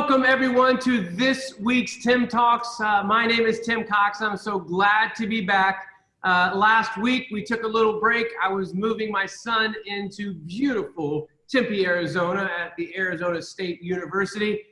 welcome everyone to this week's Tim Talks. My name is Tim Cox. I'm so glad to be back. Last week we took a little break. I was moving my son into beautiful Tempe, Arizona at the Arizona State University,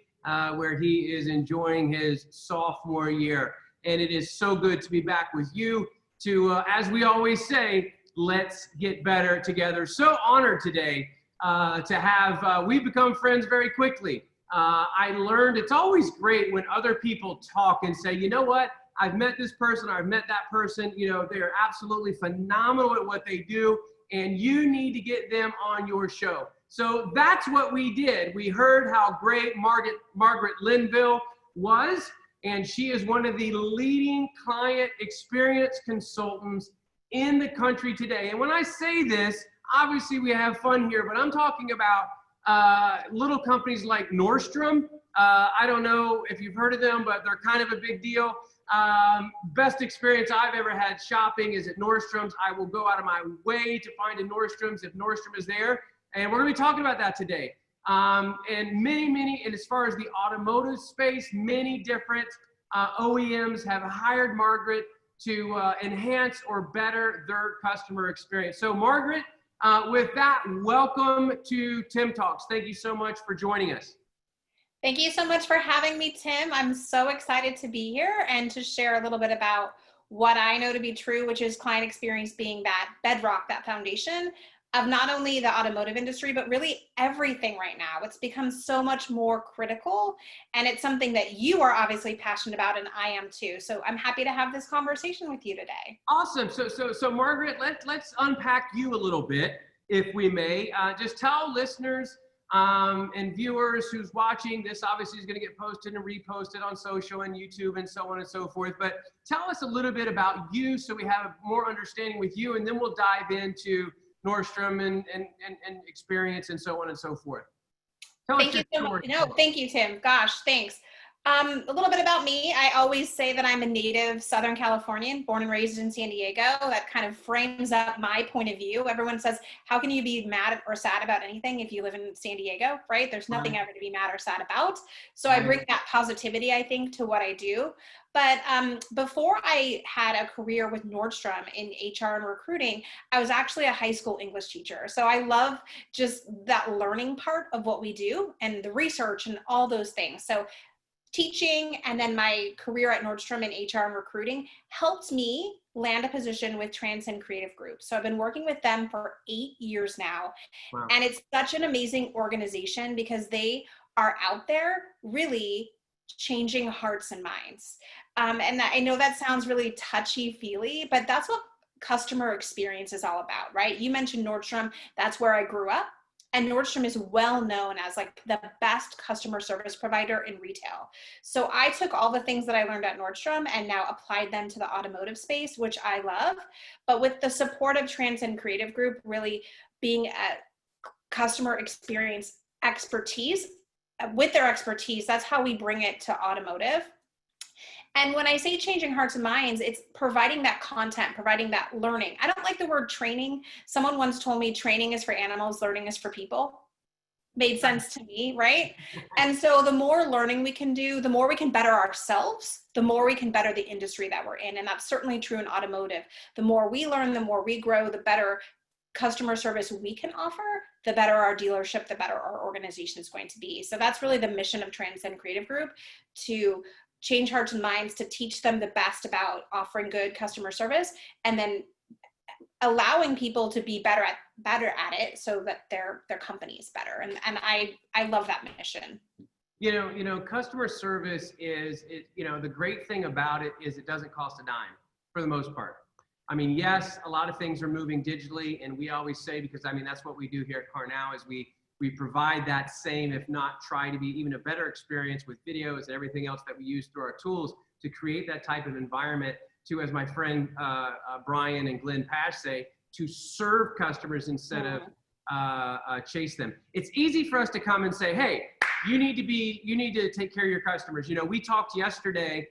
where he is enjoying his sophomore year. And it is so good to be back with you to, as we always say, let's get better together. So honored today to have, we've become friends very quickly. I learned it's always great when other people talk and say, you know what, I've met this person, I've met that person, you know, they're absolutely phenomenal at what they do, and you need to get them on your show. So that's what we did. We heard how great Margaret Linville was, and she is one of the leading client experience consultants in the country today. And when I say this, obviously we have fun here, but I'm talking about little companies like Nordstrom. I don't know if you've heard of them, but they're kind of a big deal. Best experience I've ever had shopping is at Nordstrom's. I will go out of my way to find a Nordstrom's if Nordstrom is there. And we're going to be talking about that today. And and as far as the automotive space, many different OEMs have hired Margaret to enhance or better their customer experience. So Margaret, with that, welcome to Tim Talks. Thank you so much for joining us. Thank you so much for having me, Tim. I'm so excited to be here and to share a little bit about what I know to be true, which is client experience being that bedrock, that foundation of not only the automotive industry, but really everything right now. It's become so much more critical, and it's something that you are obviously passionate about, and I am too. So I'm happy to have this conversation with you today. Awesome. So Margaret, let's unpack you a little bit, if we may. Just tell listeners and viewers who's watching this, obviously is going to get posted and reposted on social and YouTube and so on and so forth. But tell us a little bit about you so we have more understanding with you, and then we'll dive into Nordstrom and experience and so on and so forth. Thank you so much. No, thank you, Tim. Gosh, thanks. A little bit about me. I always say that I'm a native Southern Californian, born and raised in San Diego. That kind of frames up my point of view. Everyone says, how can you be mad or sad about anything if you live in San Diego, right? There's nothing ever to be mad or sad about. So I bring that positivity, I think, to what I do. But before I had a career with Nordstrom in HR and recruiting, I was actually a high school English teacher. So I love just that learning part of what we do and the research and all those things. So teaching and then my career at Nordstrom in HR and recruiting helped me land a position with Transcend Creative Group. So I've been working with them for 8 years now. Wow. And it's such an amazing organization because they are out there really changing hearts and minds. And I know that sounds really touchy-feely, but that's what customer experience is all about, right? You mentioned Nordstrom. That's where I grew up. And Nordstrom is well known as like the best customer service provider in retail. So I took all the things that I learned at Nordstrom and now applied them to the automotive space, which I love. But with the support of Transcend Creative Group really being a customer experience expertise, with their expertise, that's how we bring it to automotive. And when I say changing hearts and minds, it's providing that content, providing that learning. I don't like the word training. Someone once told me training is for animals, learning is for people. Made sense to me, right? And so the more learning we can do, the more we can better ourselves, the more we can better the industry that we're in. And that's certainly true in automotive. The more we learn, the more we grow, the better customer service we can offer, the better our dealership, the better our organization is going to be. So that's really the mission of Transcend Creative Group, to change hearts and minds, to teach them the best about offering good customer service, and then allowing people to be better at it so that their company is better. And I love that mission. You know, customer service is, the great thing about it is it doesn't cost a dime for the most part. I mean, yes, a lot of things are moving digitally, and we always say, because I mean, that's what we do here at CarNow, is we provide that same, if not try to be even a better experience with videos and everything else that we use through our tools to create that type of environment to, as my friend Brian and Glenn Pash say, to serve customers instead of chase them. It's easy for us to come and say, hey, you need to take care of your customers. You know, we talked yesterday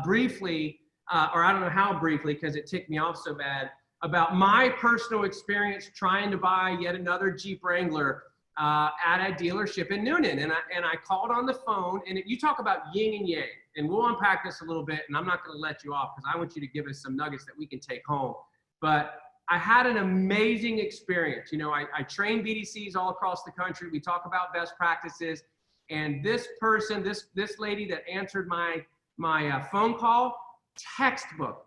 briefly, or I don't know how briefly because it ticked me off so bad, about my personal experience trying to buy yet another Jeep Wrangler at a dealership in Noonan. And I called on the phone, and you talk about yin and yang, and we'll unpack this a little bit, and I'm not going to let you off because I want you to give us some nuggets that we can take home. But I had an amazing experience. You know, I train BDCs all across the country. We talk about best practices, and this person, this lady that answered my phone call, textbook,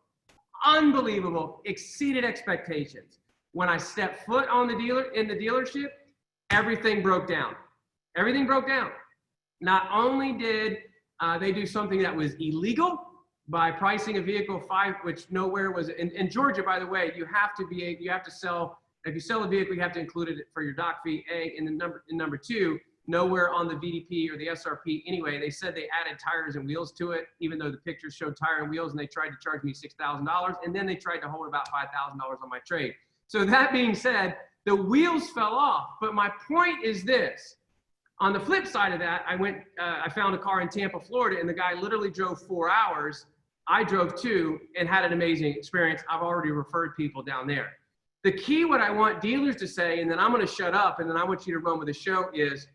unbelievable, exceeded expectations. When I stepped foot on the dealership, everything broke down. Everything broke down. Not only did they do something that was illegal by pricing a vehicle which nowhere was in Georgia, by the way, you have to sell, if you sell a vehicle, you have to include it for your doc fee, A, and number two, nowhere on the VDP or the SRP. Anyway, they said they added tires and wheels to it, even though the pictures showed tire and wheels, and they tried to charge me $6,000, and then they tried to hold about $5,000 on my trade. So that being said, the wheels fell off. But my point is this. On the flip side of that, I found a car in Tampa, Florida, and the guy literally drove 4 hours. I drove 2 and had an amazing experience. I've already referred people down there. The key, what I want dealers to say, and then I'm going to shut up, and then I want you to run with the show, is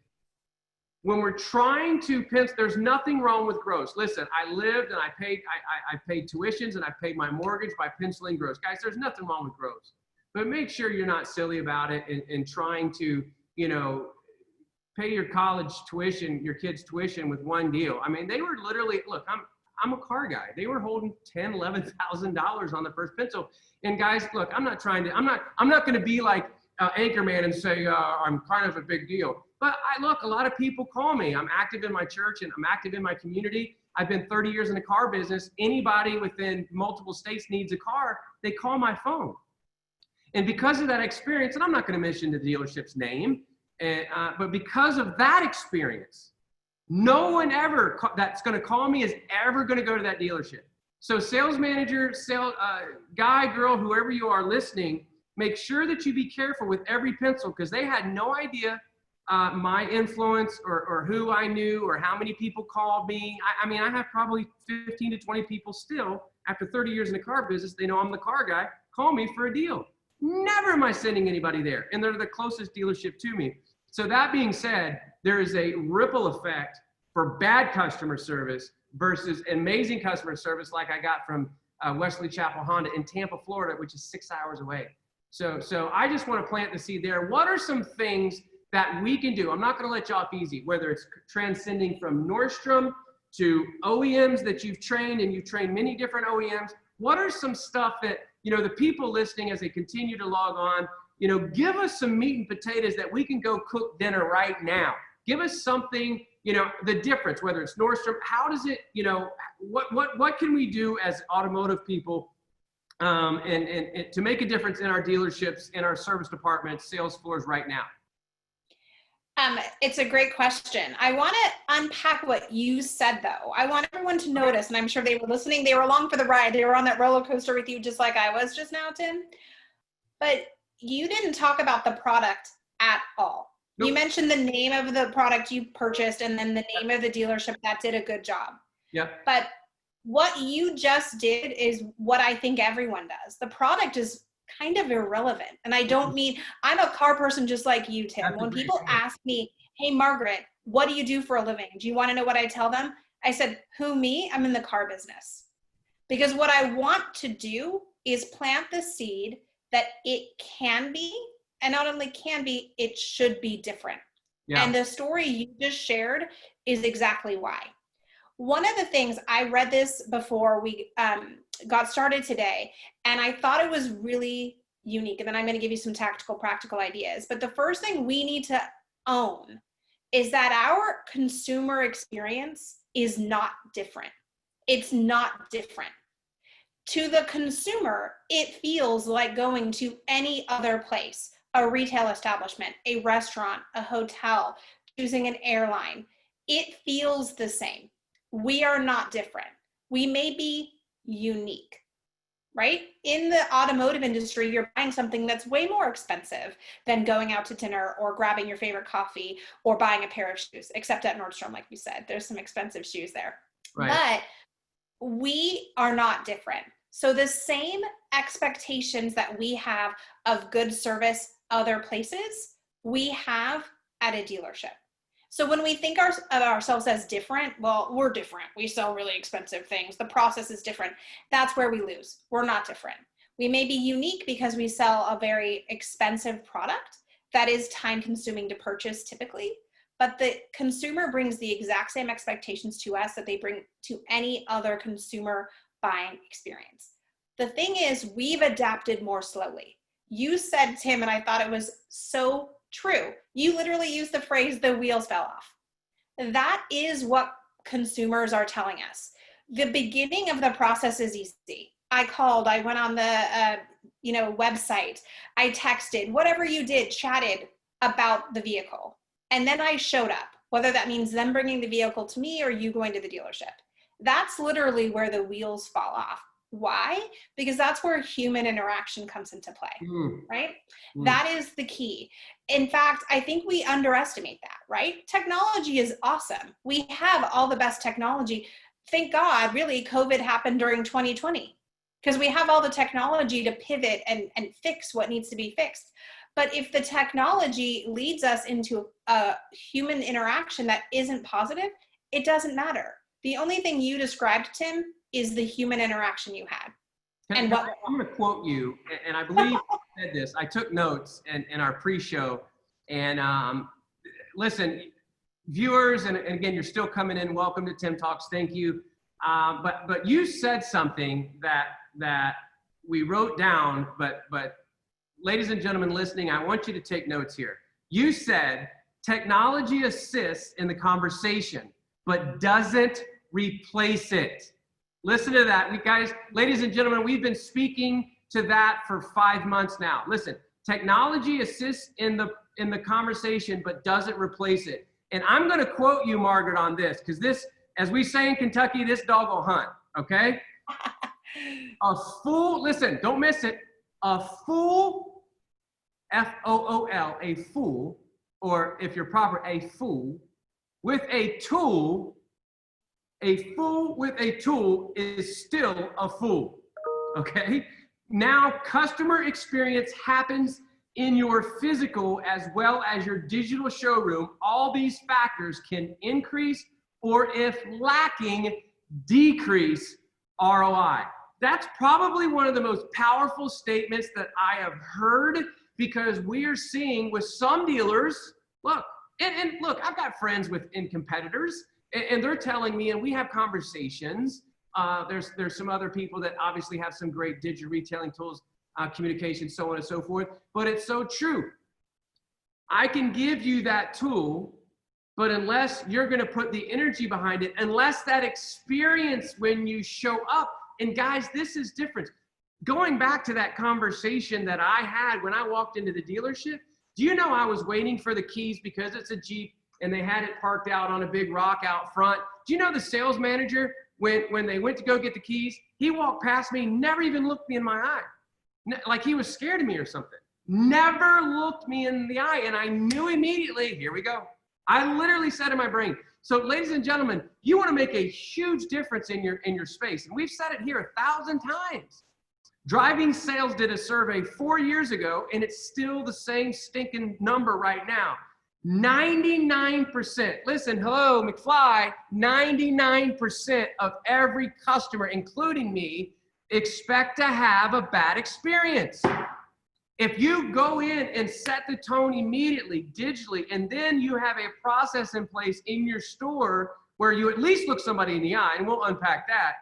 when we're trying to pencil, there's nothing wrong with gross. Listen, I lived and I paid tuitions and I paid my mortgage by penciling gross. Guys, there's nothing wrong with gross. But make sure you're not silly about it and trying to, you know, pay your college tuition, your kids' tuition with one deal. I mean, they were literally, look, I'm a car guy. They were holding $10,000, $11,000 on the first pencil. And guys, look, I'm not going to be like Anchorman and say, I'm kind of a big deal. But look, a lot of people call me. I'm active in my church and I'm active in my community. I've been 30 years in the car business. Anybody within multiple states needs a car, they call my phone. And because of that experience, and I'm not going to mention the dealership's name, but because of that experience, no one ever that's going to call me is ever going to go to that dealership. So sales manager, guy, girl, whoever you are listening, make sure that you be careful with every pencil, because they had no idea my influence or who I knew or how many people called me. I mean, I have probably 15 to 20 people still, after 30 years in the car business, they know I'm the car guy, call me for a deal. Never am I sending anybody there. And they're the closest dealership to me. So that being said, there is a ripple effect for bad customer service versus amazing customer service like I got from Wesley Chapel Honda in Tampa, Florida, which is 6 hours away. So I just want to plant the seed there. What are some things that we can do? I'm not going to let you off easy, whether it's transcending from Nordstrom to OEMs that you've trained, and you've trained many different OEMs. What are some stuff that, you know, the people listening as they continue to log on, you know, give us some meat and potatoes that we can go cook dinner right now. Give us something, you know, the difference, whether it's Nordstrom, how does it, you know, what can we do as automotive people and to make a difference in our dealerships, in our service departments, sales floors right now? It's a great question. I want to unpack what you said, though. I want everyone to notice, and I'm sure they were listening. They were along for the ride. They were on that roller coaster with you, just like I was just now, Tim. But you didn't talk about the product at all. Nope. You mentioned the name of the product you purchased and then the name of the dealership that did a good job. Yeah. But what you just did is what I think everyone does. The product is kind of irrelevant. And I don't mean, I'm a car person just like you, Tim. When people ask me, hey, Margaret, what do you do for a living? Do you want to know what I tell them? I said, who, me? I'm in the car business. Because what I want to do is plant the seed that it can be, and not only can be, it should be different. Yeah. And the story you just shared is exactly why. One of the things, I read this before we got started today, and I thought it was really unique. And then I'm going to give you some tactical, practical ideas. But the first thing we need to own is that our consumer experience is not different. It's not different. To the consumer, it feels like going to any other place, a retail establishment, a restaurant, a hotel, choosing an airline. It feels the same. We are not different. We may be unique, right? In the automotive industry, you're buying something that's way more expensive than going out to dinner or grabbing your favorite coffee or buying a pair of shoes, except at Nordstrom, like we said. There's some expensive shoes there. Right. But we are not different. So the same expectations that we have of good service other places, we have at a dealership. So when we think of ourselves as different, well, we're different. We sell really expensive things. The process is different. That's where we lose. We're not different. We may be unique because we sell a very expensive product that is time consuming to purchase typically, but the consumer brings the exact same expectations to us that they bring to any other consumer buying experience. The thing is, we've adapted more slowly. You said, Tim, and I thought it was so true. You literally used the phrase, the wheels fell off. That is what consumers are telling us. The beginning of the process is easy. I called, I went on the website, I texted, whatever you did, chatted about the vehicle. And then I showed up, whether that means them bringing the vehicle to me or you going to the dealership. That's literally where the wheels fall off. Why? Because that's where human interaction comes into play, right? That is the key. In fact, I think we underestimate that, right? Technology is awesome. We have all the best technology. Thank God, really, COVID happened during 2020 because we have all the technology to pivot and fix what needs to be fixed. But if the technology leads us into a human interaction that isn't positive, it doesn't matter. The only thing you described, Tim, is the human interaction you had. I'm going to quote you, and I believe you said this. I took notes in our pre-show, and listen, viewers, and again, you're still coming in. Welcome to Tim Talks. Thank you. But you said something that we wrote down. But ladies and gentlemen listening, I want you to take notes here. You said technology assists in the conversation, but doesn't replace it. Listen to that. Ladies and gentlemen, we've been speaking to that for 5 months now. Listen, technology assists in the conversation, but doesn't replace it. And I'm going to quote you, Margaret, on this, because this, as we say in Kentucky, this dog will hunt, okay? A fool, listen, don't miss it. A fool, F-O-O-L, a fool, or if you're proper, a fool, with a tool is still a fool, okay? Now, customer experience happens in your physical as well as your digital showroom. All these factors can increase or, if lacking, decrease ROI. That's probably one of the most powerful statements that I have heard, because we are seeing with some dealers, look, and look, I've got friends within competitors, and they're telling me, and we have conversations. There's some other people that obviously have some great digital retailing tools, communication, so on and so forth. But it's so true. I can give you that tool, but unless you're going to put the energy behind it, unless that experience when you show up, and guys, this is different. Going back to that conversation that I had when I walked into the dealership, do you know I was waiting for the keys because it's a Jeep and they had it parked out on a big rock out front? Do you know the sales manager, when they went to go get the keys, he walked past me, never even looked me in my eye. Like he was scared of me or something. Never looked me in the eye, and I knew immediately, here we go. I literally said in my brain, so ladies and gentlemen, you want to make a huge difference in your space. And we've said it here 1,000 times. Driving Sales did a survey 4 years ago, and it's still the same stinking number right now. 99%, listen, hello, McFly, 99% of every customer, including me, expect to have a bad experience. If you go in and set the tone immediately, digitally, and then you have a process in place in your store where you at least look somebody in the eye, and we'll unpack that,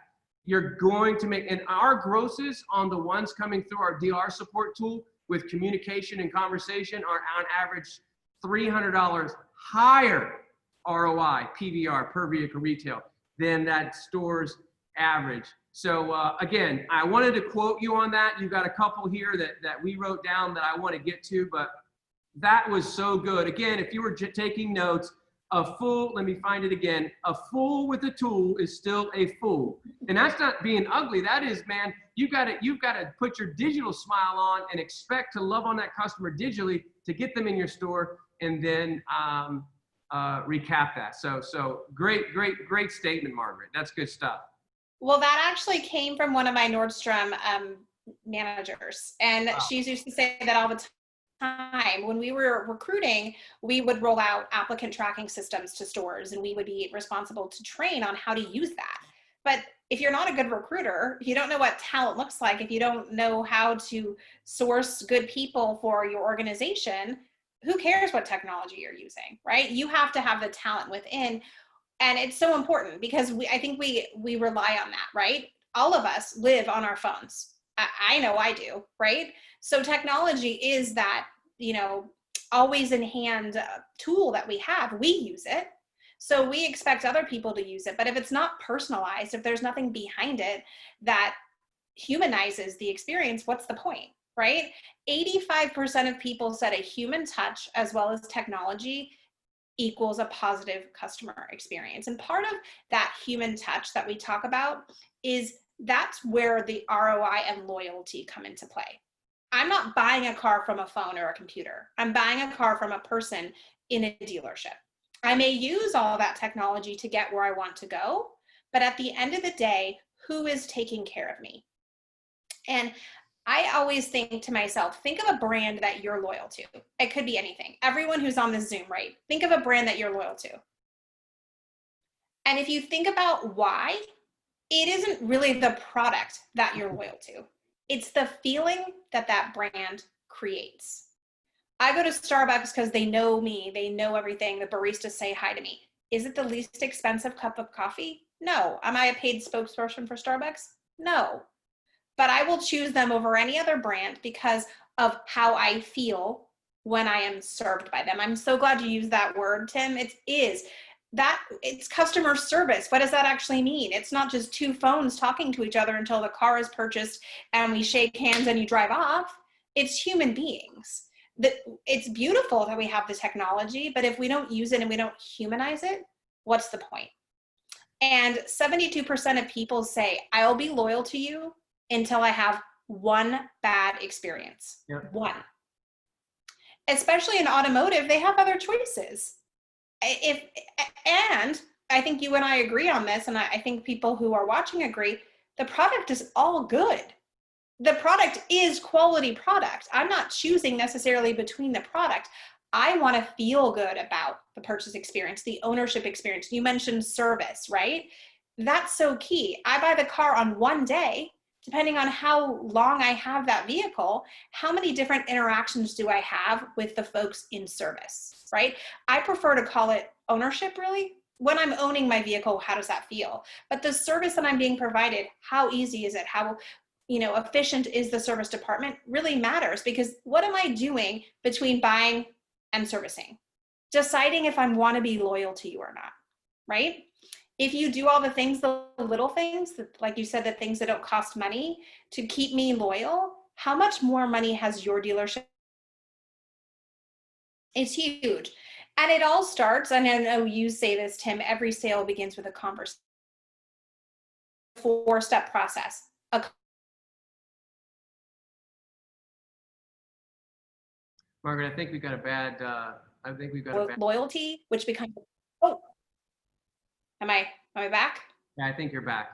you're going to make, and our grosses on the ones coming through our DR support tool with communication and conversation are on average $300 higher ROI, PVR, per vehicle retail, than that store's average. So again, I wanted to quote you on that. You've got a couple here that we wrote down that I want to get to, but that was so good. Again, if you were taking notes, a fool, let me find it again. A fool with a tool is still a fool. And that's not being ugly. That is, man, you've got to put your digital smile on and expect to love on that customer digitally to get them in your store, and then recap that. So great statement, Margaret. That's good stuff. Well, that actually came from one of my Nordstrom managers, and she's used to say that all the time when we were recruiting, we would roll out applicant tracking systems to stores, and we would be responsible to train on how to use that. But if you're not a good recruiter, if you don't know what talent looks like, if you don't know how to source good people for your organization, who cares what technology you're using, right? You have to have the talent within. And it's so important because I think we rely on that, right? All of us live on our phones. I know I do, right? So technology is that, always in hand tool that we have. We use it. So we expect other people to use it. But if it's not personalized, if there's nothing behind it that humanizes the experience, what's the point, right? 85% of people said a human touch as well as technology equals a positive customer experience. And part of that human touch that we talk about is that's where the ROI and loyalty come into play. I'm not buying a car from a phone or a computer. I'm buying a car from a person in a dealership. I may use all that technology to get where I want to go, but at the end of the day, who is taking care of me? And I always think to myself, think of a brand that you're loyal to. It could be anything. Everyone who's on this Zoom, right? Think of a brand that you're loyal to. And if you think about why, it isn't really the product that you're loyal to. It's the feeling that that brand creates. I go to Starbucks because they know me. They know everything. The baristas say hi to me. Is it the least expensive cup of coffee? No. Am I a paid spokesperson for Starbucks? No. But I will choose them over any other brand because of how I feel when I am served by them. I'm so glad you used that word, Tim. It's customer service. What does that actually mean? It's not just two phones talking to each other until the car is purchased and we shake hands and you drive off. It's human beings. It's beautiful that we have the technology, but if we don't use it and we don't humanize it, what's the point? And 72% of people say, I'll be loyal to you until I have one bad experience. Yep. One. Especially in automotive, they have other choices. And I think you and I agree on this, and I think people who are watching agree, the product is all good. The product is quality product. I'm not choosing necessarily between the product. I want to feel good about the purchase experience, the ownership experience. You mentioned service, right? That's so key. I buy the car on one day. Depending on how long I have that vehicle, how many different interactions do I have with the folks in service, right? I prefer to call it ownership, really. When I'm owning my vehicle, how does that feel? But the service that I'm being provided, how easy is it? How efficient is the service department really matters, because what am I doing between buying and servicing? Deciding if I want to be loyal to you or not, right? If you do all the things, the little things, like you said, the things that don't cost money to keep me loyal, how much more money has your dealership? It's huge. And it all starts, and I know you say this, Tim, every sale begins with a conversation. 4-step process. Margaret, I think we got a bad, loyalty, which becomes, Am I back? Yeah, I think you're back.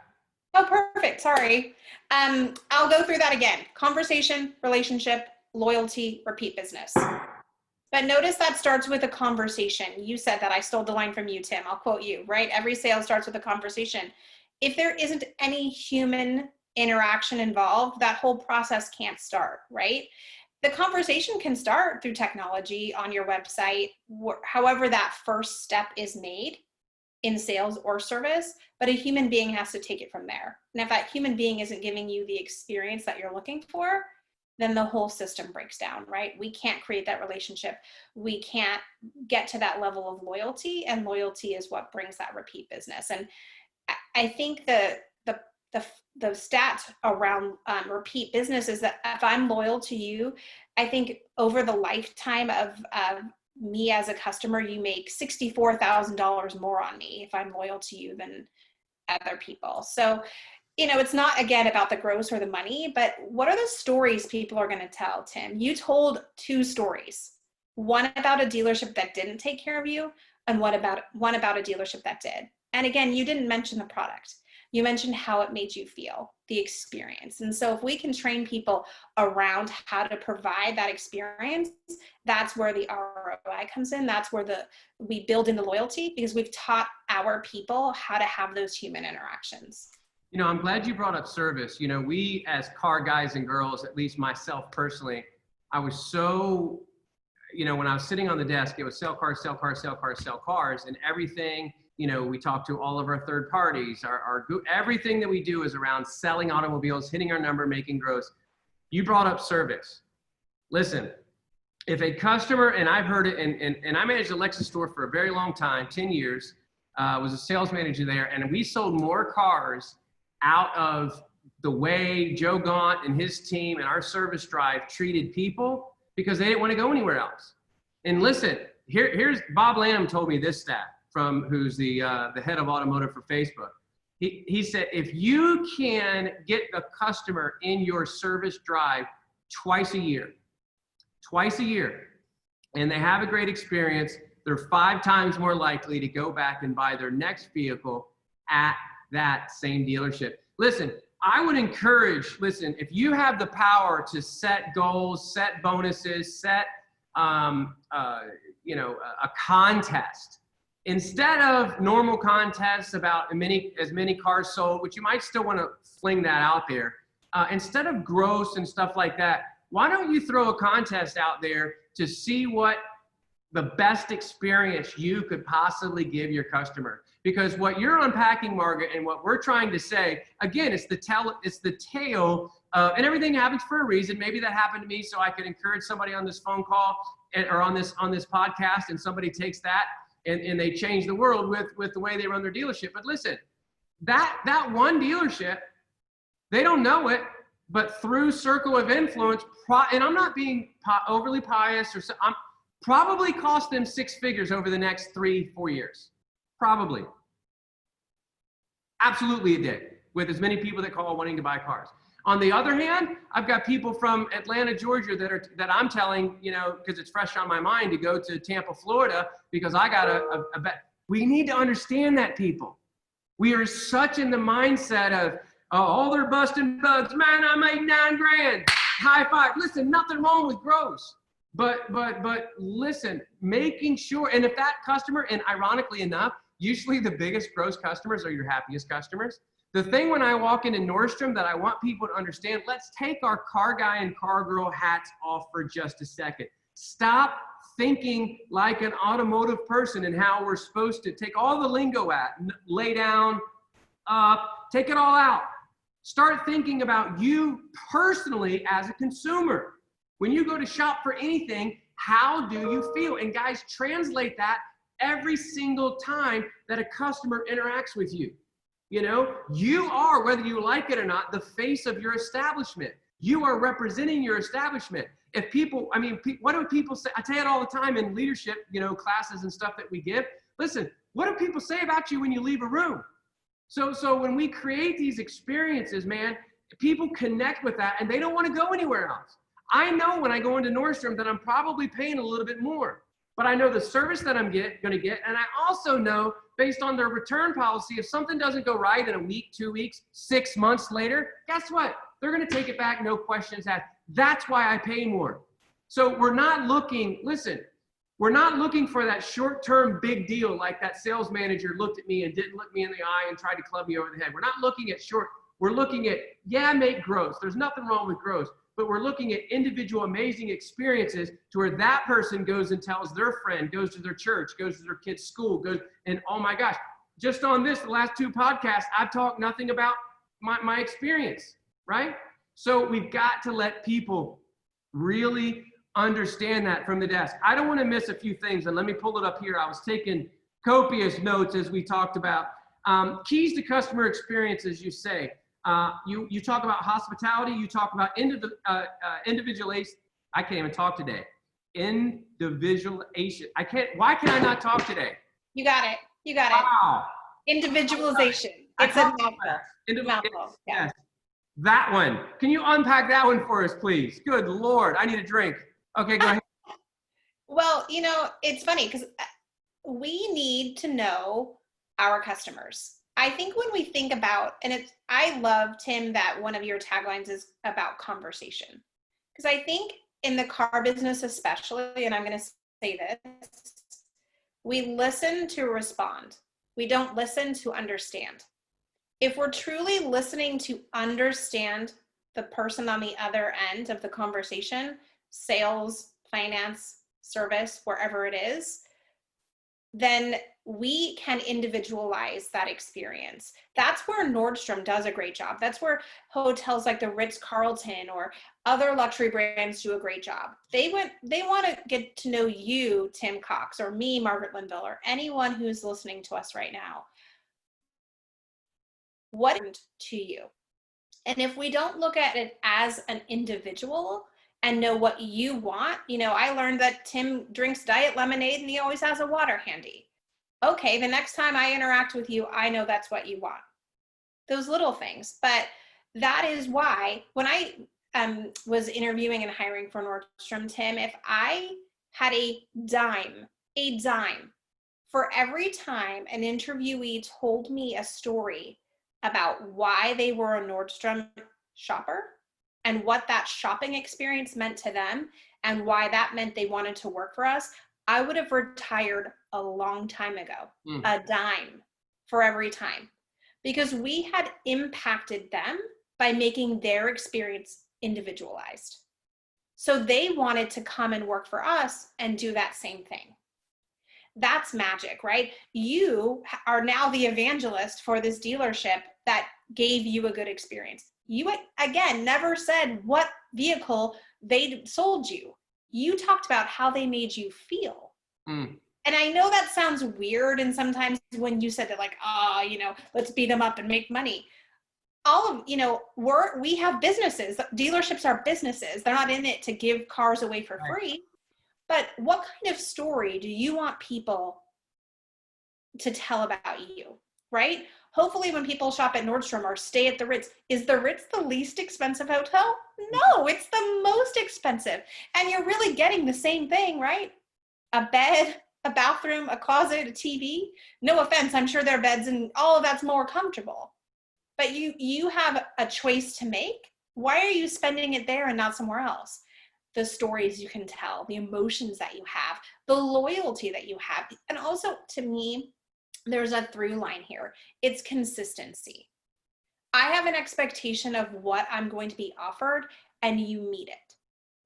Oh, perfect. Sorry. I'll go through that again. Conversation, relationship, loyalty, repeat business. But notice that starts with a conversation. You said that. I stole the line from you, Tim. I'll quote you, right? Every sale starts with a conversation. If there isn't any human interaction involved, that whole process can't start, right? The conversation can start through technology on your website, however that first step is made in sales or service, but a human being has to take it from there. And if that human being isn't giving you the experience that you're looking for, then the whole system breaks down, right? We can't create that relationship. We can't get to that level of loyalty, and loyalty is what brings that repeat business. And I think the stat around repeat business is that if I'm loyal to you, I think over the lifetime of me as a customer, you make $64,000 more on me if I'm loyal to you than other people. So, it's not, again, about the gross or the money, but what are the stories people are going to tell, Tim? You told 2 stories, one about a dealership that didn't take care of you and one about a dealership that did. And again, you didn't mention the product. You mentioned how it made you feel, the experience. And so if we can train people around how to provide that experience, that's where the ROI comes in. That's where we build in the loyalty, because we've taught our people how to have those human interactions. You know, I'm glad you brought up service. You know, we as car guys and girls, at least myself personally, I was so, you know, when I was sitting on the desk, it was sell cars, sell cars, sell cars, sell cars, and everything. You know, we talk to all of our third parties, everything that we do is around selling automobiles, hitting our number, making gross. You brought up service. Listen, if a customer, and I've heard it, and I managed a Lexus store for a very long time, 10 years, was a sales manager there, and we sold more cars out of the way Joe Gaunt and his team and our service drive treated people, because they didn't want to go anywhere else. And listen, here's Bob Lanham told me this stat, from who's the head of automotive for Facebook. He said, if you can get the customer in your service drive twice a year, and they have a great experience, they're 5 times more likely to go back and buy their next vehicle at that same dealership. Listen, I would encourage, if you have the power to set goals, set bonuses, set you know, a contest, instead of normal contests about as many cars sold, which you might still want to fling that out there, instead of gross and stuff like that, why don't you throw a contest out there to see what the best experience you could possibly give your customer? Because what you're unpacking, Margaret, and what we're trying to say, again, it's the tale, and everything happens for a reason. Maybe that happened to me, so I could encourage somebody on this phone call or on this podcast, and somebody takes that and they change the world with the way they run their dealership. But listen, that one dealership, they don't know it, but through circle of influence, and I'm not being overly pious, I'm probably cost them 6 figures over the next 3-4 years. Probably. Absolutely it did, with as many people that call wanting to buy cars. On the other hand, I've got people from Atlanta, Georgia that I'm telling, you know, because it's fresh on my mind, to go to Tampa, Florida, because I got a bet. We need to understand that, people. We are such in the mindset of, oh, all they're busting bugs. Man, I made $9,000. High five. Listen, nothing wrong with gross. But listen, making sure, and if that customer, and ironically enough, usually the biggest gross customers are your happiest customers. The thing when I walk into Nordstrom that I want people to understand, let's take our car guy and car girl hats off for just a second. Stop thinking like an automotive person and how we're supposed to take all the lingo lay down, up, take it all out. Start thinking about you personally as a consumer. When you go to shop for anything, how do you feel? And guys, translate that every single time that a customer interacts with you. You know, you are, whether you like it or not, the face of your establishment. You are representing your establishment. If people, I mean, what do people say? I tell you it all the time in leadership, you know, classes and stuff that we give. Listen, what do people say about you when you leave a room? So when we create these experiences, man, people connect with that and they don't want to go anywhere else. I know when I go into Nordstrom that I'm probably paying a little bit more, but I know the service that I'm going to get. And I also know, based on their return policy, if something doesn't go right in a week, 2 weeks, 6 months later, guess what? They're going to take it back, no questions asked. That's why I pay more. So we're not looking, listen, we're not looking for that short-term big deal like that sales manager looked at me and didn't look me in the eye and tried to club me over the head. We're not looking at short. We're looking at, yeah, make gross. There's nothing wrong with gross. But we're looking at individual amazing experiences to where that person goes and tells their friend, goes to their church, goes to their kid's school, goes, and oh my gosh, just on this, the last 2 podcasts, I've talked nothing about my experience, right? So we've got to let people really understand that from the desk. I don't want to miss a few things, and let me pull it up here. I was taking copious notes as we talked about. Keys to customer experience, as you say. You talk about hospitality, you talk about individualization. I can't even talk today. Individualization. Why can I not talk today? You got it. You got it. Wow. Individualization. It's a mouthful. Yeah. Yes. That one. Can you unpack that one for us, please? Good Lord. I need a drink. Okay, go ahead. Well, you know, it's funny because we need to know our customers. I think when we think about, and I love, Tim, that one of your taglines is about conversation. Because I think in the car business especially, and I'm going to say this, we listen to respond. We don't listen to understand. If we're truly listening to understand the person on the other end of the conversation, sales, finance, service, wherever it is, then we can individualize that experience. That's where Nordstrom does a great job. That's where hotels like the Ritz-Carlton or other luxury brands do a great job. They want to get to know you, Tim Cox, or me, Margaret Linville, or anyone who's listening to us right now. What to you? And if we don't look at it as an individual and know what you want, I learned that Tim drinks diet lemonade and he always has a water handy. Okay, the next time I interact with you, I know that's what you want. Those little things. But that is why when I was interviewing and hiring for Nordstrom, Tim, if I had a dime for every time an interviewee told me a story about why they were a Nordstrom shopper and what that shopping experience meant to them and why that meant they wanted to work for us, I would have retired a long time ago, a dime for every time, because we had impacted them by making their experience individualized. So they wanted to come and work for us and do that same thing. That's magic, right? You are now the evangelist for this dealership that gave you a good experience. You, again, never said what vehicle they sold you. You talked about how they made you feel. And I know that sounds weird. And sometimes when you said that, like, let's beat them up and make money. We have businesses. Dealerships are businesses. They're not in it to give cars away for free. But what kind of story do you want people to tell about you, right? Hopefully when people shop at Nordstrom or stay at the Ritz, is the Ritz the least expensive hotel? No, it's the most expensive. And you're really getting the same thing, right? A bed, a bathroom, a closet, a TV. No offense, I'm sure their beds and all of that's more comfortable. But you have a choice to make. Why are you spending it there and not somewhere else? The stories you can tell, the emotions that you have, the loyalty that you have. And also, to me, there's a through line here. It's consistency. I have an expectation of what I'm going to be offered, and you meet it.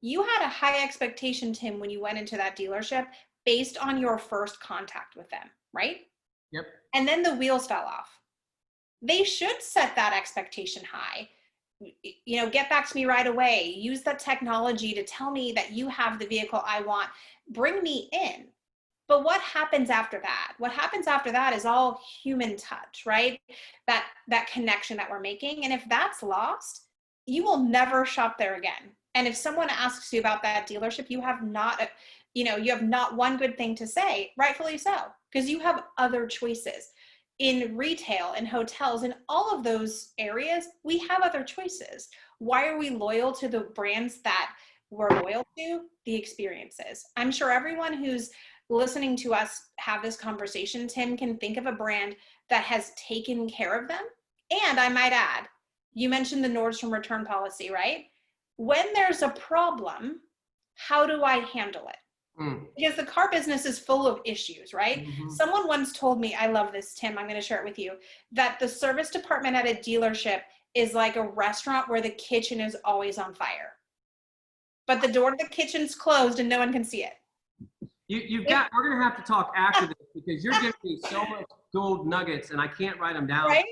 You had a high expectation, Tim, when you went into that dealership based on your first contact with them, right? Yep. And then the wheels fell off. They should set that expectation high. Get back to me right away. Use that technology to tell me that you have the vehicle I want. Bring me in. But what happens after that? What happens after that is all human touch, right? That connection that we're making. And if that's lost, you will never shop there again. And if someone asks you about that dealership, you have not one good thing to say, rightfully so, because you have other choices. In retail, in hotels, in all of those areas, we have other choices. Why are we loyal to the brands that we're loyal to? The experiences. I'm sure everyone who's listening to us have this conversation, Tim, can think of a brand that has taken care of them. And I might add, you mentioned the Nordstrom return policy, right? When there's a problem, how do I handle it? Because the car business is full of issues, right? Someone once told me, I love this, Tim, I'm going to share it with you, that the service department at a dealership is like a restaurant where the kitchen is always on fire. But the door to the kitchen's closed and no one can see it. We're going to have to talk after this because you're giving me so much gold nuggets and I can't write them down. Right?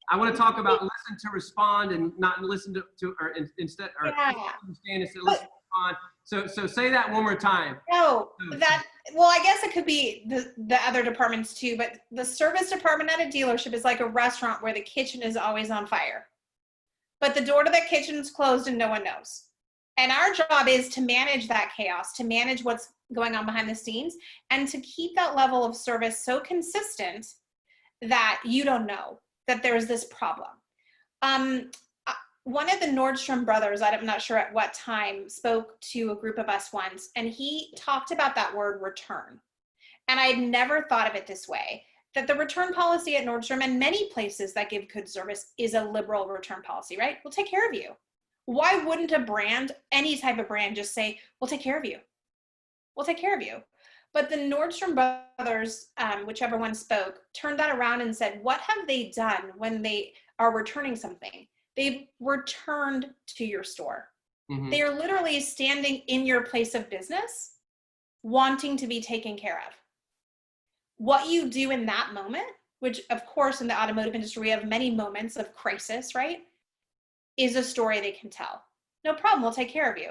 I want to talk about listen to respond and not listen to or instead, or understand instead of listen to respond. So say that one more time. No, I guess it could be the other departments too, but the service department at a dealership is like a restaurant where the kitchen is always on fire. But the door to the kitchen's closed and no one knows. And our job is to manage that chaos, to manage what's going on behind the scenes, and to keep that level of service so consistent that you don't know that there's this problem. One of the Nordstrom brothers, I'm not sure at what time, spoke to a group of us once, and he talked about that word return. And I'd never thought of it this way. that the return policy at Nordstrom and many places that give good service is a liberal return policy, right? We'll take care of you. Why wouldn't a brand, any type of brand, just say, we'll take care of you? We'll take care of you. But the Nordstrom brothers, whichever one spoke, turned that around and said, what have they done when they are returning something? They've returned to your store. Mm-hmm. They are literally standing in your place of business, wanting to be taken care of. What you do in that moment, which of course in the automotive industry, we have many moments of crisis, right? Is a story they can tell. No problem, we'll take care of you.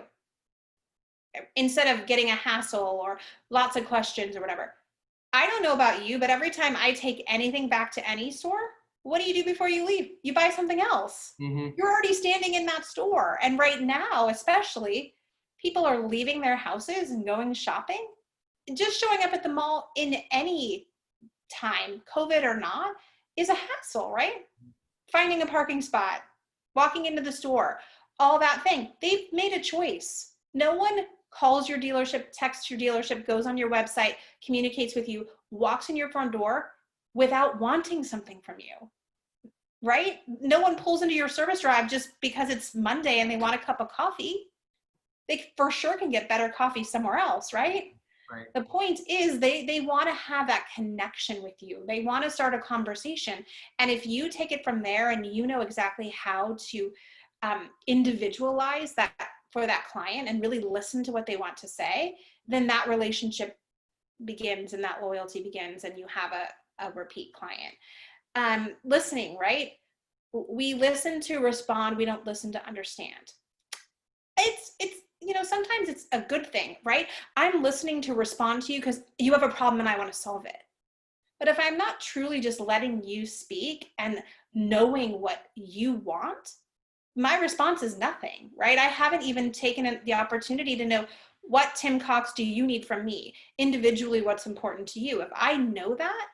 Instead of getting a hassle or lots of questions or whatever. I don't know about you, but every time I take anything back to any store, what do you do before you leave? You buy something else. Mm-hmm. You're already standing in that store. And right now, especially, people are leaving their houses and going shopping. Just showing up at the mall in any time, COVID or not, is a hassle, right? Finding a parking spot, walking into the store, all that thing. They've made a choice. No one calls your dealership, texts your dealership, goes on your website, communicates with you, walks in your front door without wanting something from you, right? No one pulls into your service drive just because it's Monday and they want a cup of coffee. They for sure can get better coffee somewhere else, right? Right. The point is they want to have that connection with you. They want to start a conversation. And if you take it from there and you know exactly how to individualize that for that client and really listen to what they want to say, then that relationship begins and that loyalty begins and you have a repeat client. Listening, right? We listen to respond. We don't listen to understand. It's sometimes it's a good thing, right? I'm listening to respond to you because you have a problem and I want to solve it. But if I'm not truly just letting you speak and knowing what you want, my response is nothing, right? I haven't even taken the opportunity to know what Tim Cox do you need from me? Individually, what's important to you? If I know that,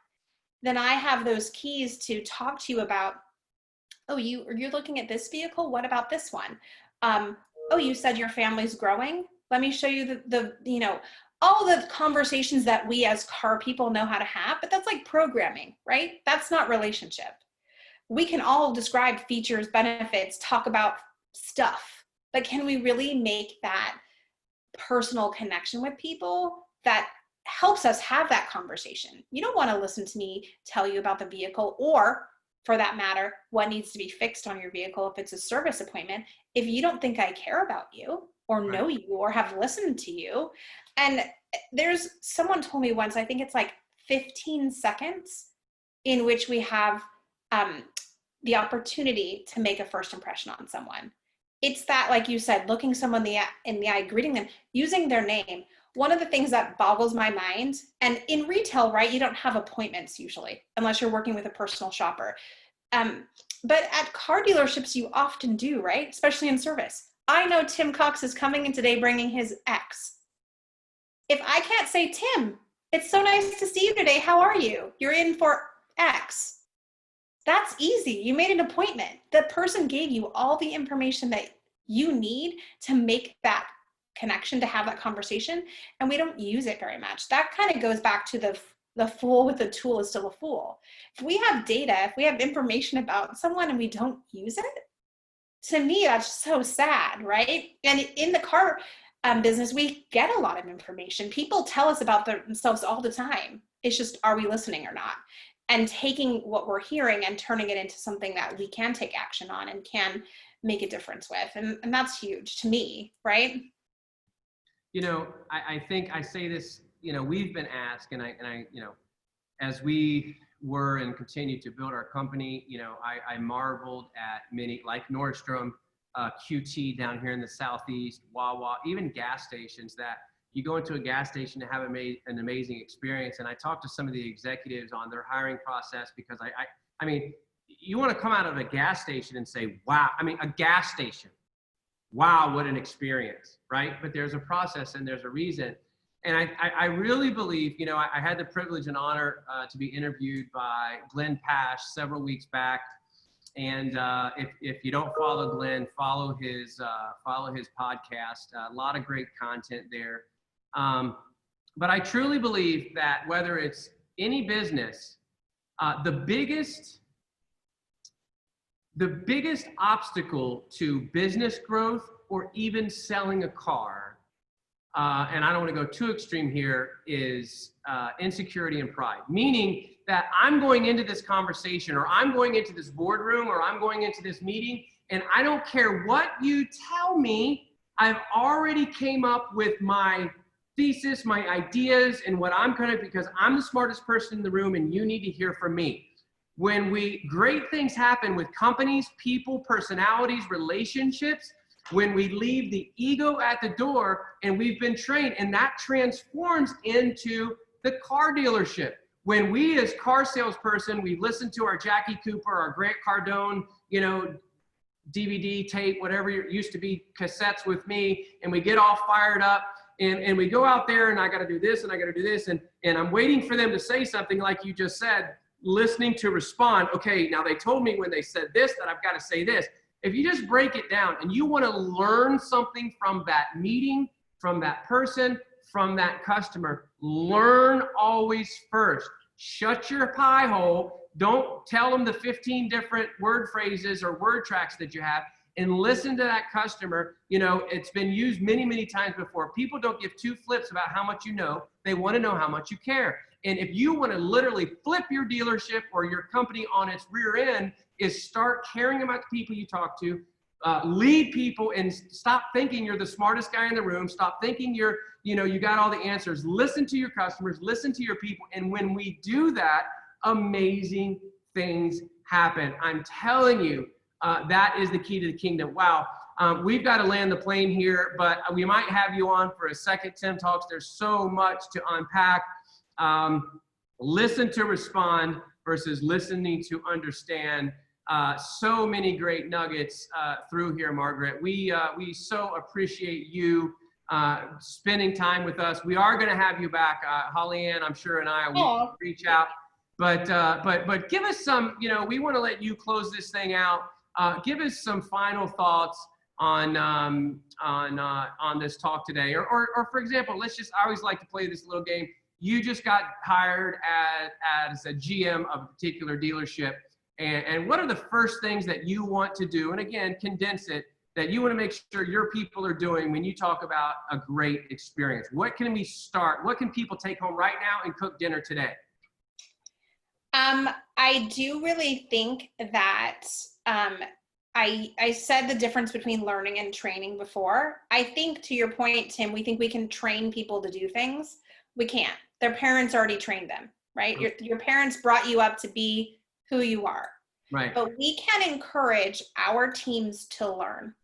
then I have those keys to talk to you about, oh, you're looking at this vehicle? What about this one? Oh, you said your family's growing. Let me show you all the conversations that we as car people know how to have, but that's like programming, right? That's not relationship. We can all describe features, benefits, talk about stuff, but can we really make that personal connection with people that helps us have that conversation? You don't want to listen to me tell you about the vehicle or, for that matter, what needs to be fixed on your vehicle if it's a service appointment, if you don't think I care about you or know you or have listened to you. And there's someone told me once, I think it's like 15 seconds in which we have the opportunity to make a first impression on someone. It's that, like you said, looking someone in the eye, greeting them, using their name. One of the things that boggles my mind, and in retail, right, you don't have appointments usually, unless you're working with a personal shopper. But at car dealerships, you often do, right? Especially in service. I know Tim Cox is coming in today bringing his X. If I can't say, Tim, it's so nice to see you today. How are you? You're in for X. That's easy. You made an appointment. The person gave you all the information that you need to make that connection, to have that conversation, and we don't use it very much. That kind of goes back to the fool with the tool is still a fool. If we have data, if we have information about someone and we don't use it, to me, that's so sad, right? And in the car business, we get a lot of information. People tell us about themselves all the time. It's just, are we listening or not? And taking what we're hearing and turning it into something that we can take action on and can make a difference with. And that's huge to me, right? I think I say this, we've been asked, and I as we were and continue to build our company, I marveled at many, like Nordstrom, QT down here in the Southeast, Wawa, even gas stations, that you go into a gas station to have an amazing experience. And I talked to some of the executives on their hiring process, because I mean, you want to come out of a gas station and say, wow, a gas station, wow, what an experience, right? But there's a process and there's a reason. And I really believe, I had the privilege and honor to be interviewed by Glenn Pash several weeks back. And if you don't follow Glenn, follow his podcast. A lot of great content there. But I truly believe that whether it's any business, The biggest obstacle to business growth or even selling a car, and I don't want to go too extreme here, is insecurity and pride. Meaning that I'm going into this conversation, or I'm going into this boardroom, or I'm going into this meeting, and I don't care what you tell me, I've already came up with my thesis, my ideas, and what I'm gonna, because I'm the smartest person in the room and you need to hear from me. When great things happen with companies, people, personalities, relationships, when we leave the ego at the door and we've been trained, and that transforms into the car dealership. When we as car salesperson, we listen to our Jackie Cooper, our Grant Cardone, DVD tape, whatever it used to be, cassettes with me, and we get all fired up, and we go out there, and I got to do this, and I got to do this, and I'm waiting for them to say something like you just said, listening to respond. Okay, now they told me when they said this that I've got to say this. If you just break it down and you want to learn something from that meeting, from that person, from that customer, learn always first. Shut your pie hole. Don't tell them the 15 different word phrases or word tracks that you have, and listen to that customer. It's been used many, many times before. People don't give two flips about how much you know. They want to know how much you care. And if you want to literally flip your dealership or your company on its rear end, is start caring about the people you talk to, lead people, and stop thinking you're the smartest guy in the room. Stop thinking you got all the answers. Listen to your customers, listen to your people. And when we do that, amazing things happen. I'm telling you, that is the key to the kingdom. Wow. We've got to land the plane here, but we might have you on for a second Tim Talks. There's so much to unpack. Listen to respond versus listening to understand. So many great nuggets through here, Margaret. We so appreciate you spending time with us. We are going to have you back, Holly Ann, I'm sure, and I will reach out. But give us some. We want to let you close this thing out. Give us some final thoughts on this talk today, or for example, I always like to play this little game. You just got hired as a GM of a particular dealership. And what are the first things that you want to do? And again, condense it, that you want to make sure your people are doing when you talk about a great experience. What can we start? What can people take home right now and cook dinner today? I do really think that I said the difference between learning and training before. I think, to your point, Tim, we think we can train people to do things. We can't. Their parents already trained them, right? Your parents brought you up to be who you are. Right. But we can encourage our teams to learn.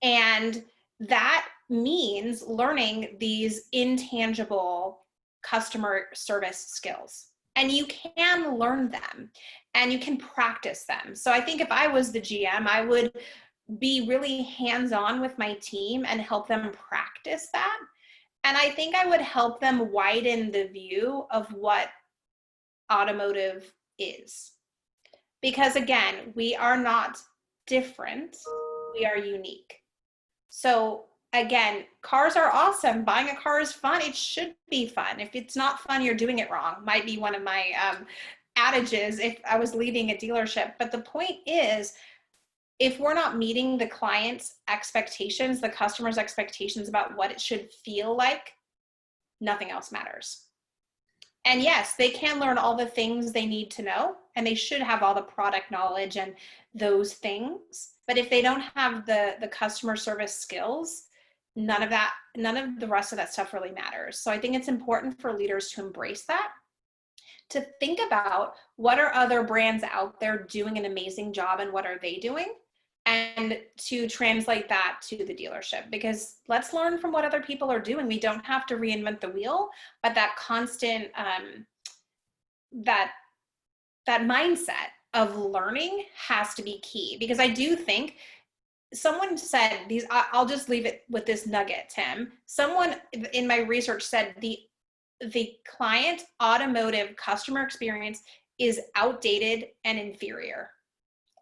And that means learning these intangible customer service skills. And you can learn them and you can practice them. So I think if I was the GM, I would be really hands-on with my team and help them practice that. And I think I would help them widen the view of what automotive is. Because again, we are not different, we are unique. So again, cars are awesome. Buying a car is fun. It should be fun. If it's not fun, you're doing it wrong. Might be one of my adages if I was leading a dealership. But the point is, if we're not meeting the client's expectations, the customer's expectations about what it should feel like, nothing else matters. And yes, they can learn all the things they need to know, and they should have all the product knowledge and those things. But if they don't have the customer service skills, none of the rest of that stuff really matters. So I think it's important for leaders to embrace that, to think about what are other brands out there doing an amazing job and what are they doing, and to translate that to the dealership, because let's learn from what other people are doing. We don't have to reinvent the wheel, but that constant, that mindset of learning has to be key. Because I do think someone said these, I'll just leave it with this nugget, Tim. Someone in my research said the client automotive customer experience is outdated and inferior.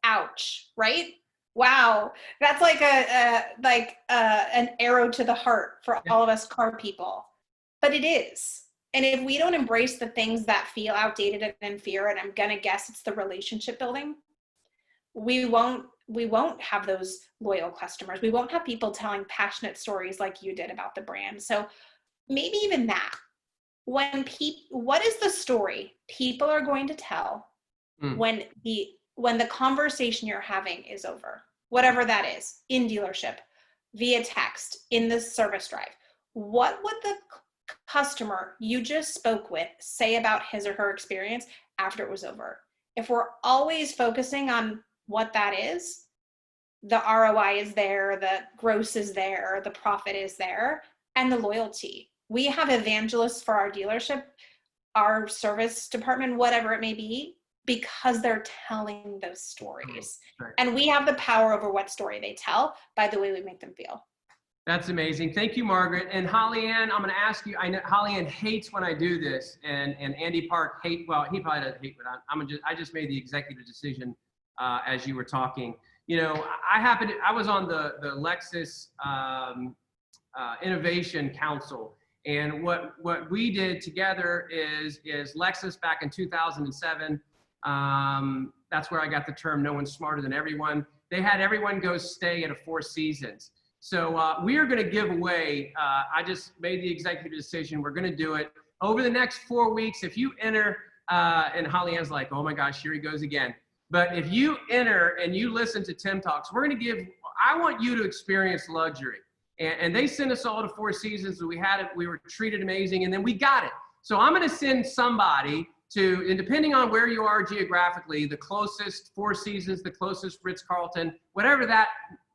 Ouch, right? Wow, that's like an arrow to the heart for all of us car people. But it is. And if we don't embrace the things that feel outdated and inferior, and I'm going to guess it's the relationship building, we won't have those loyal customers. We won't have people telling passionate stories like you did about the brand. So maybe even that, what is the story people are going to tell when the conversation you're having is over, whatever that is, in dealership, via text, in the service drive? What would the customer you just spoke with say about his or her experience after it was over? If we're always focusing on what that is, the ROI is there, the gross is there, the profit is there, and the loyalty. We have evangelists for our dealership, our service department, whatever it may be, because they're telling those stories. Right. And we have the power over what story they tell by the way we make them feel. That's amazing. Thank you, Margaret. And Holly Ann, I'm going to ask you, I know Holly Ann hates when I do this, and Andy Park well, he probably doesn't hate, but I just made the executive decision as you were talking. You know, I was on the Lexus Innovation Council, and what we did together is Lexus back in 2007. That's where I got the term "no one's smarter than everyone." They had everyone go stay at a Four Seasons. So we are going to give away, I just made the executive decision, we're going to do it over the next 4 weeks. If you enter, and Holly Ann's like, oh my gosh, here he goes again. But if you enter and you listen to Tim Talks, we're going to give, I want you to experience luxury. And they sent us all to Four Seasons. We had it, we were treated amazing, and then we got it. So I'm going to send somebody to, and depending on where you are geographically, the closest Four Seasons, the closest Ritz-Carlton, whatever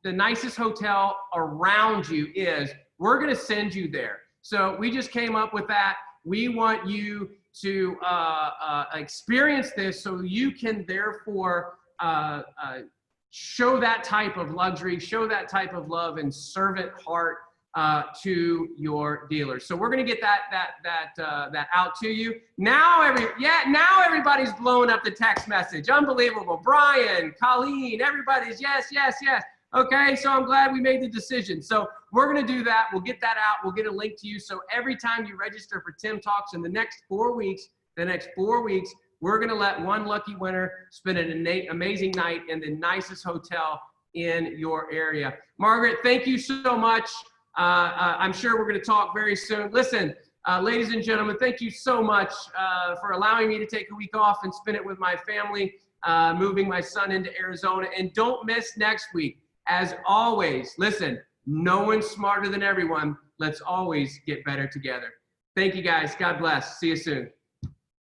the nicest hotel around you is, we're going to send you there. So we just came up with that. We want you to experience this so you can therefore show that type of luxury, show that type of love and servant heart to your dealers. So we're going to get that out to you. Now everybody's blowing up the text message. Unbelievable. Brian, Colleen, everybody's yes, yes, yes. Okay, so I'm glad we made the decision. So we're going to do that. We'll get that out. We'll get a link to you. So every time you register for Tim Talks in the next 4 weeks, we're going to let one lucky winner spend an amazing night in the nicest hotel in your area. Margaret, thank you so much. I'm sure we're going to talk very soon. Listen, ladies and gentlemen, thank you so much for allowing me to take a week off and spend it with my family, moving my son into Arizona. And don't miss next week. As always, listen, no one's smarter than everyone. Let's always get better together. Thank you, guys. God bless. See you soon.